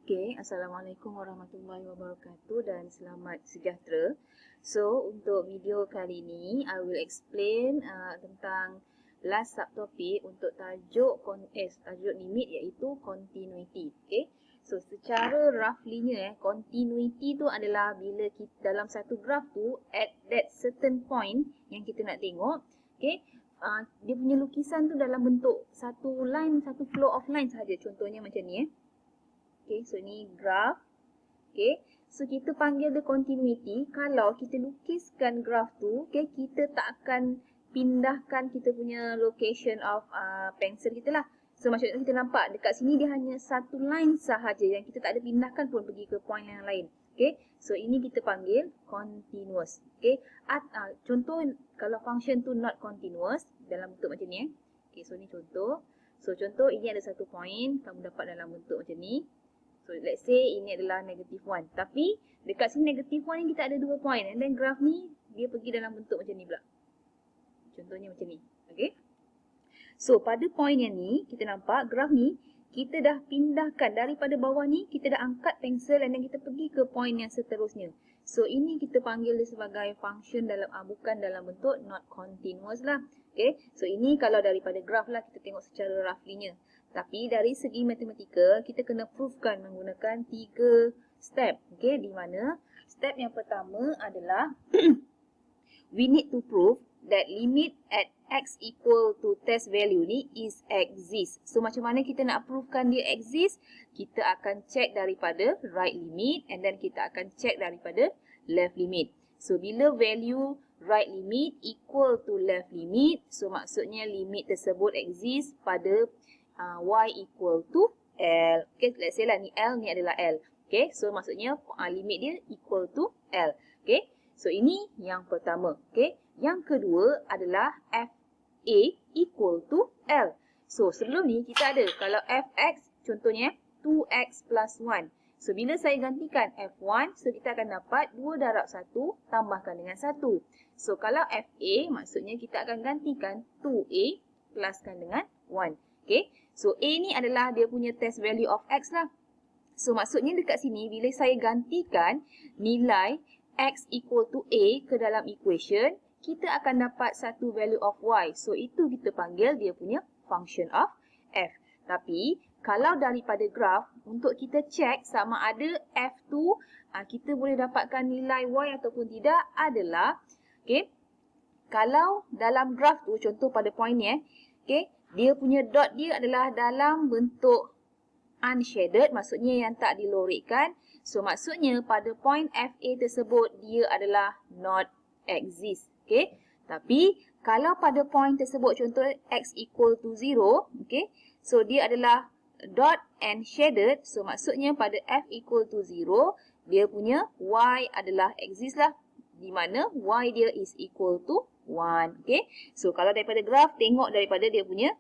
Okay, Assalamualaikum warahmatullahi wabarakatuh dan selamat sejahtera. So, untuk video kali ini, I will explain tentang last subtopik untuk tajuk limit iaitu continuity. Okay, so secara roughly-nya, continuity tu adalah bila kita dalam satu graph tu, at that certain point yang kita nak tengok, okay, dia punya lukisan tu dalam bentuk satu line, satu flow of line sahaja. Contohnya macam ni. Okay, so ni graph. Okay, so kita panggil dia continuity. Kalau kita lukiskan graph tu, okay, kita tak akan pindahkan kita punya location of pencil kita lah. So maksudnya kita nampak dekat sini dia hanya satu line sahaja yang kita tak ada pindahkan pun pergi ke point yang lain. Okay, so ini kita panggil continuous. Okay, contoh kalau function tu not continuous dalam bentuk macam ni. Okay, so ni contoh. So contoh ini ada satu point, kamu dapat dalam bentuk macam ni. So let's say ini adalah -1. Tapi dekat sini -1 ni kita ada 2 point. And then graph ni dia pergi dalam bentuk macam ni pula. Contohnya macam ni. Okay. So pada point yang ni kita nampak graph ni kita dah pindahkan daripada bawah ni. Kita dah angkat pensel and then kita pergi ke point yang seterusnya. So ini kita panggil dia sebagai function dalam bukan dalam bentuk not continuous lah. Okay. So ini kalau daripada graph lah kita tengok secara roughly-nya. Tapi dari segi matematika, kita kena proofkan menggunakan 3 step. Okay, di mana step yang pertama adalah we need to prove that limit at x equal to test value ni is exist. So macam mana kita nak proofkan dia exist? Kita akan check daripada right limit and then kita akan check daripada left limit. So bila value right limit equal to left limit, so maksudnya limit tersebut exist pada y equal to L. Okay, let's say lah ni L, ni adalah L. Okay, so maksudnya limit dia equal to L. Okay, so ini yang pertama. Okay, yang kedua adalah FA equal to L. So sebelum ni kita ada, kalau Fx contohnya 2x plus 1. So bila saya gantikan F1, so kita akan dapat 2 darab 1 tambahkan dengan 1. So kalau FA maksudnya kita akan gantikan 2a pluskan dengan 1. Okay, so A ni adalah dia punya test value of X lah. So maksudnya dekat sini bila saya gantikan nilai X equal to A ke dalam equation, kita akan dapat satu value of Y. So itu kita panggil dia punya function of F. Tapi kalau daripada graph, untuk kita check sama ada F tu kita boleh dapatkan nilai Y ataupun tidak adalah, okay, kalau dalam graph tu, contoh pada point ni, okay, dia punya dot dia adalah dalam bentuk unshaded, maksudnya yang tak dilorikkan. So maksudnya pada point FA tersebut dia adalah not exist. Okay. Tapi kalau pada point tersebut contoh x equal to 0, okay, so dia adalah dot and shaded. So maksudnya pada f equal to 0, dia punya y adalah exist lah. Di mana y dia is equal to 1. Okay. So kalau daripada graph, tengok daripada dia punya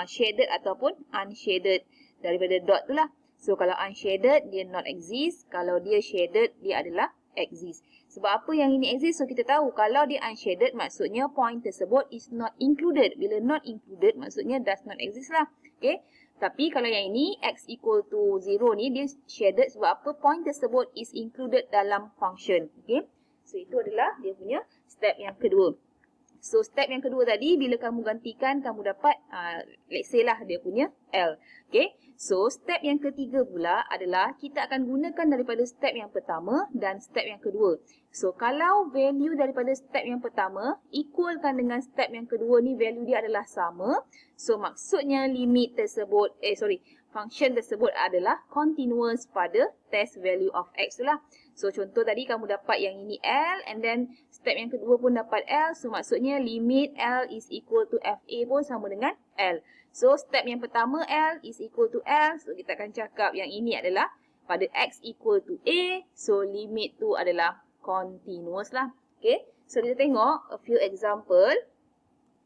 shaded ataupun unshaded. Daripada dot tu lah. So kalau unshaded, dia not exist. Kalau dia shaded, dia adalah exist. Sebab apa yang ini exist? So kita tahu kalau dia unshaded, maksudnya point tersebut is not included. Bila not included, maksudnya does not exist lah. Okay. Tapi kalau yang ini, x equal to 0 ni, dia shaded sebab apa? Point tersebut is included dalam function. Okay. So itu adalah dia punya step yang kedua. So step yang kedua tadi, bila kamu gantikan, kamu dapat, let's say lah dia punya L. Okay. So step yang ketiga pula adalah kita akan gunakan daripada step yang pertama dan step yang kedua. So kalau value daripada step yang pertama equalkan dengan step yang kedua ni, value dia adalah sama. So maksudnya limit tersebut, function tersebut adalah continuous pada test value of x tu lah. So contoh tadi kamu dapat yang ini L and then step yang kedua pun dapat L. So maksudnya limit L is equal to FA pun sama dengan L. So step yang pertama L is equal to L. So kita akan cakap yang ini adalah pada x equal to A. So limit tu adalah continuous lah. Okay. So kita tengok a few example.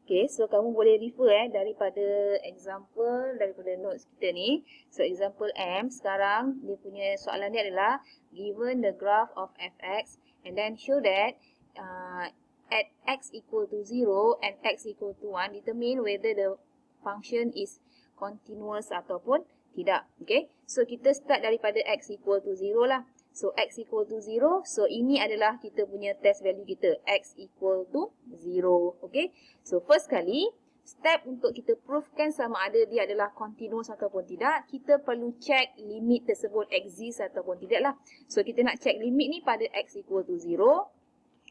Okay, so kamu boleh refer daripada example, daripada notes kita ni. So example M, sekarang dia punya soalan dia adalah given the graph of fx and then show that at x equal to 0 and x equal to 1, determine whether the function is continuous ataupun tidak. Okay. So kita start daripada x equal to 0 lah. So x equal to 0. So ini adalah kita punya test value kita. X equal to 0. Okay. So first kali, step untuk kita provekan sama ada dia adalah continuous ataupun tidak, kita perlu check limit tersebut exist ataupun tidak lah. So kita nak check limit ni pada x equal to 0.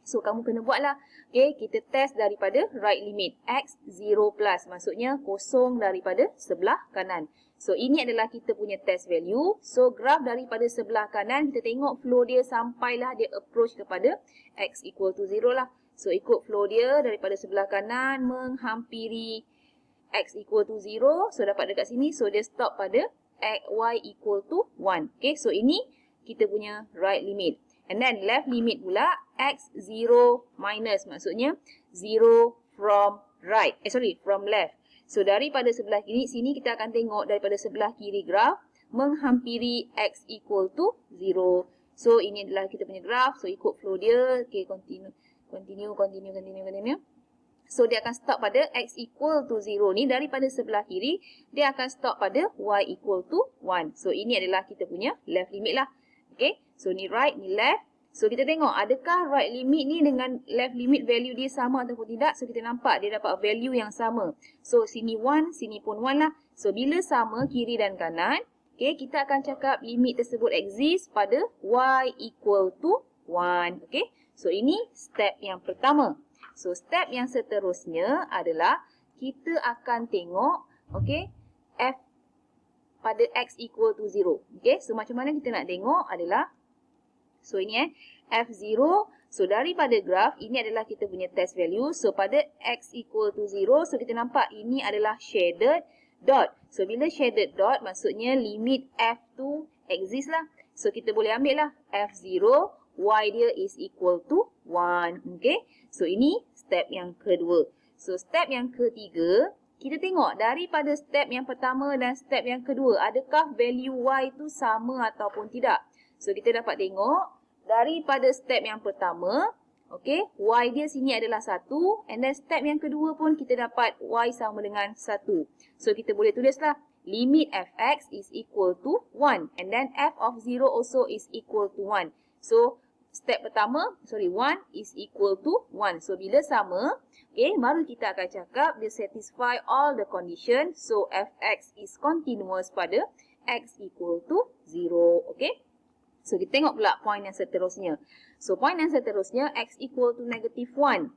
So, kamu kena buat lah. Okay, kita test daripada right limit. X 0 plus. Maksudnya, kosong daripada sebelah kanan. So, ini adalah kita punya test value. So, graf daripada sebelah kanan, kita tengok flow dia sampailah dia approach kepada x equal to 0 lah. So, ikut flow dia daripada sebelah kanan menghampiri x equal to 0. So, dapat dekat sini. So, dia stop pada y equal to 1. Okay, so ini kita punya right limit. And then left limit pula x 0 minus, maksudnya 0 from right. From left. So daripada sebelah kiri sini kita akan tengok daripada sebelah kiri graf menghampiri x equal to 0. So ini adalah kita punya graf. So ikut flow dia. Okay, continue. So dia akan stop pada x equal to 0 ni daripada sebelah kiri dia akan stop pada y equal to 1. So ini adalah kita punya left limit lah. Okay, so ni right, ni left. So kita tengok adakah right limit ni dengan left limit value dia sama ataupun tidak. So kita nampak dia dapat value yang sama. So sini 1, sini pun 1 lah. So bila sama kiri dan kanan, okay, kita akan cakap limit tersebut exist pada y equal to 1. Okay, so ini step yang pertama. So step yang seterusnya adalah kita akan tengok, okay, f pada x equal to 0. Okay, so macam mana kita nak tengok adalah, so ini f0. So daripada graf, ini adalah kita punya test value. So pada x equal to 0, so kita nampak ini adalah shaded dot. So bila shaded dot, maksudnya limit f2 exist lah. So kita boleh ambil lah f0, y dia is equal to 1. Okay, so ini step yang kedua. So step yang ketiga, kita tengok daripada step yang pertama dan step yang kedua, adakah value y itu sama ataupun tidak. So, kita dapat tengok daripada step yang pertama, okay, y dia sini adalah 1. And then step yang kedua pun kita dapat y sama dengan 1. So, kita boleh tulislah limit fx is equal to 1. And then f of 0 also is equal to 1. So, step pertama, 1 is equal to 1. So, bila sama, okay, baru kita akan cakap dia satisfy all the conditions. So, fx is continuous pada x equal to 0. Okay. So, kita tengok pula point yang seterusnya. So, point yang seterusnya, x equal to negative 1.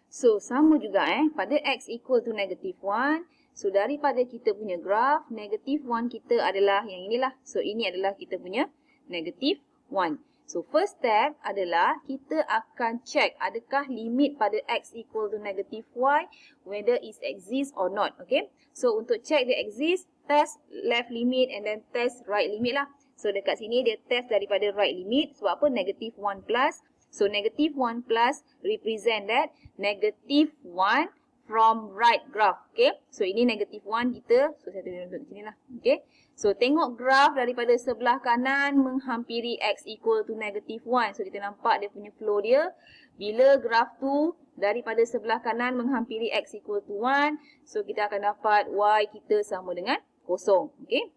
So, sama juga pada x equal to negative 1. So, daripada kita punya graf, negative 1 kita adalah yang inilah. So, ini adalah kita punya negative 1. So, first step adalah kita akan check adakah limit pada x equal to negative y, whether it exists or not. Okay. So, untuk check dia exist, test left limit and then test right limit lah. So, dekat sini dia test daripada right limit. Sebab apa? Negative 1 plus. So, negative 1 plus represent that negative 1 from right graph. Okay. So, ini negative 1 kita. So, saya tulis di sini lah. Okay. So, tengok graf daripada sebelah kanan menghampiri x equal to negative 1. So, kita nampak dia punya flow dia. Bila graf tu daripada sebelah kanan menghampiri x equal to 1. So, kita akan dapat y kita sama dengan 0. Okay.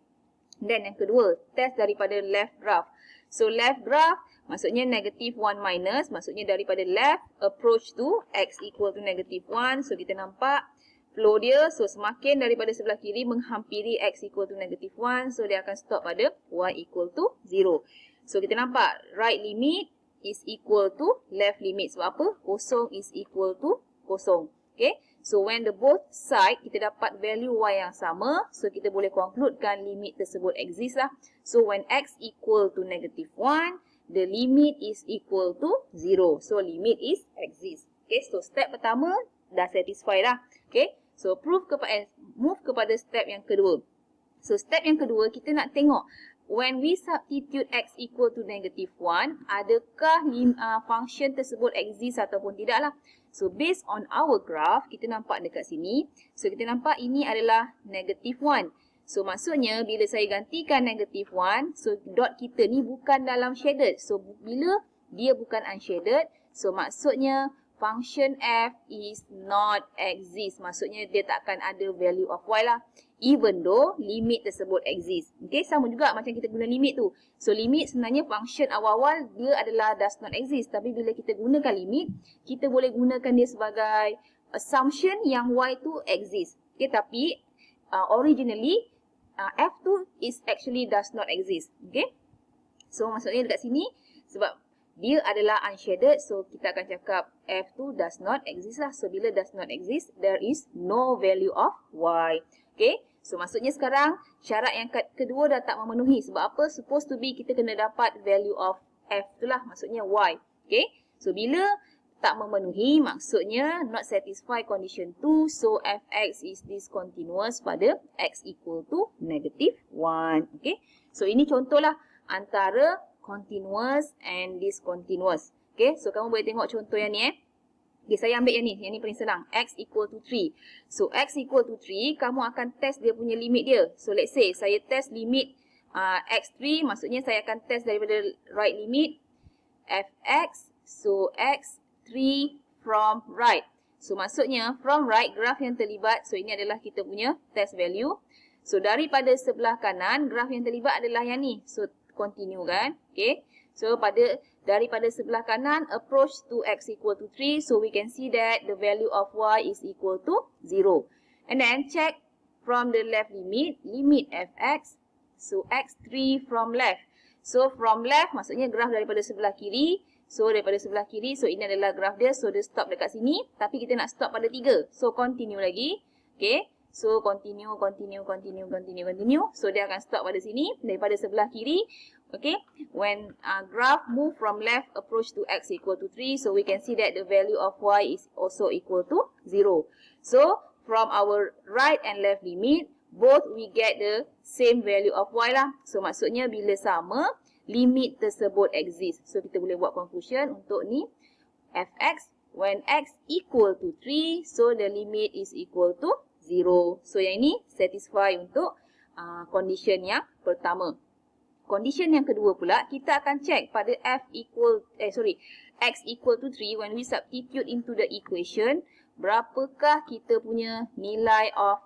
Dan yang kedua, test daripada left graph. So, left graph maksudnya negative 1 minus. Maksudnya daripada left approach to x equal to negative 1. So, kita nampak flow dia, so semakin daripada sebelah kiri menghampiri x equal to negative 1. So, dia akan stop pada y equal to 0. So, kita nampak right limit is equal to left limit. Sebab apa? 0 is equal to 0. Okay. So, when the both side, kita dapat value y yang sama. So, kita boleh concludekan limit tersebut exist lah. So, when x equal to negative 1, the limit is equal to 0. So, limit is exist. Okay. So, step pertama dah satisfy lah. Okay. So, move kepada step yang kedua. So, step yang kedua, kita nak tengok when we substitute x equal to negative 1, adakah function tersebut exist ataupun tidak lah. So, based on our graph, kita nampak dekat sini. So, kita nampak ini adalah negative 1. So, maksudnya bila saya gantikan negative 1, so dot kita ni bukan dalam shaded. So, bila dia bukan unshaded, so maksudnya function f is not exist. Maksudnya dia takkan ada value of y lah. even though limit tersebut exist. Okay, sama juga macam kita guna limit tu. So, limit sebenarnya function awal-awal dia adalah does not exist. Tapi bila kita gunakan limit, kita boleh gunakan dia sebagai assumption yang y tu exist. Okay, tapi originally, f2 is actually does not exist. Okay, so maksudnya dekat sini, sebab dia adalah unshaded, so kita akan cakap f2 does not exist lah. So, bila does not exist, there is no value of y. Okay, so maksudnya sekarang syarat yang kedua dah tak memenuhi. Sebab apa? Supposed to be kita kena dapat value of f tu lah, maksudnya y. Okay, so bila tak memenuhi, maksudnya not satisfy condition 2, so fx is discontinuous pada x equal to -1. Okay, so ini contohlah antara continuous and discontinuous. Okay, so kamu boleh tengok contoh yang ni Okay, saya ambil yang ni paling senang. X equal to 3. So, X equal to 3, kamu akan test dia punya limit dia. So, let's say, saya test limit X3, maksudnya saya akan test daripada right limit Fx. So, X3 from right. So, maksudnya, from right, graf yang terlibat. So, ini adalah kita punya test value. So, daripada sebelah kanan, graf yang terlibat adalah yang ni. So, continue kan. Okay. So, daripada sebelah kanan, approach to x equal to 3. So, we can see that the value of y is equal to 0. And then, check from the left limit, limit fx. So, x3 from left. So, from left, maksudnya graf daripada sebelah kiri. So, daripada sebelah kiri, so ini adalah graf dia. So, dia stop dekat sini. Tapi kita nak stop pada 3. So, continue lagi. Okay. So, continue. So, dia akan stop pada sini. Daripada sebelah kiri. Okay. When graph move from left approach to x equal to 3. So, we can see that the value of y is also equal to 0. So, from our right and left limit, both we get the same value of y lah. So, maksudnya bila sama, limit tersebut exist. So, kita boleh buat conclusion untuk ni. Fx, when x equal to 3, so the limit is equal to 0. So, yang ini satisfy untuk condition yang pertama. Condition yang kedua pula, kita akan check pada x equal to 3, when we substitute into the equation, berapakah kita punya nilai of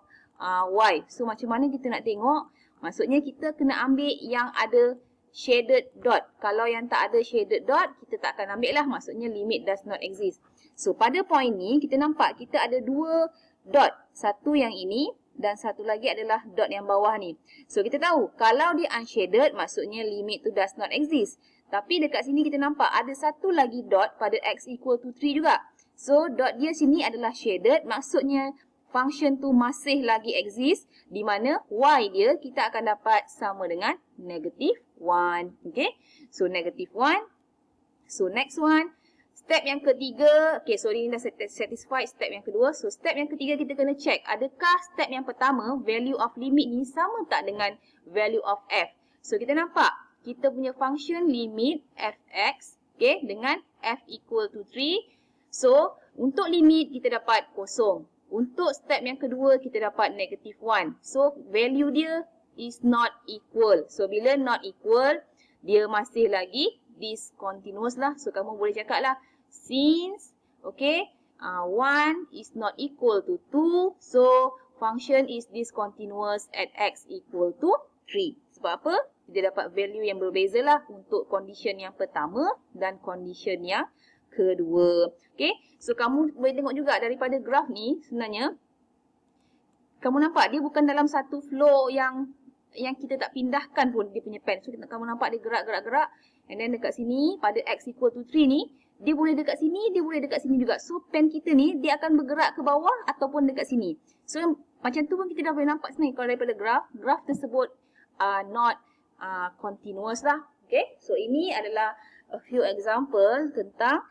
y. So, macam mana kita nak tengok? Maksudnya, kita kena ambil yang ada shaded dot. Kalau yang tak ada shaded dot, kita tak akan ambil lah. Maksudnya, limit does not exist. So, pada point ni, kita nampak kita ada dua dot. Satu yang ini dan satu lagi adalah dot yang bawah ni. So, kita tahu kalau dia unshaded, maksudnya limit tu does not exist. Tapi dekat sini kita nampak ada satu lagi dot pada x equal to 3 juga. So, dot dia sini adalah shaded, maksudnya function tu masih lagi exist, di mana y dia kita akan dapat sama dengan -1. Okay, so -1. So, next one. Step yang ketiga, okay, so ini dah satisfied step yang kedua. So, step yang ketiga kita kena check, adakah step yang pertama, value of limit ni sama tak dengan value of f. So, kita nampak, kita punya function limit fx, okay, dengan f equal to 3. So, untuk limit kita dapat kosong. Untuk step yang kedua, kita dapat -1. So, value dia is not equal. So, bila not equal, dia masih lagi discontinuous lah. So, kamu boleh cakap lah, since, okay, 1 is not equal to 2, so function is discontinuous at x equal to 3. Sebab apa? Kita dapat value yang berbeza lah untuk condition yang pertama dan condition yang kedua. Okay, so kamu boleh tengok juga daripada graf ni, sebenarnya, kamu nampak dia bukan dalam satu flow yang kita tak pindahkan pun dia punya pen. So, kamu nampak dia gerak. And then dekat sini, pada x equal to 3 ni, dia boleh dekat sini, dia boleh dekat sini juga. So, pen kita ni, dia akan bergerak ke bawah ataupun dekat sini. So, macam tu pun kita dah boleh nampak sebenarnya kalau daripada graf tersebut not continuous lah. Okay, so ini adalah a few example tentang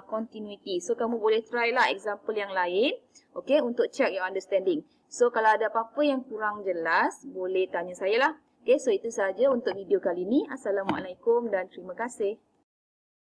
continuity. So, kamu boleh try lah example yang lain, okay, untuk check your understanding. So, kalau ada apa-apa yang kurang jelas, boleh tanya saya lah. Okay, so itu sahaja untuk video kali ini. Assalamualaikum dan terima kasih.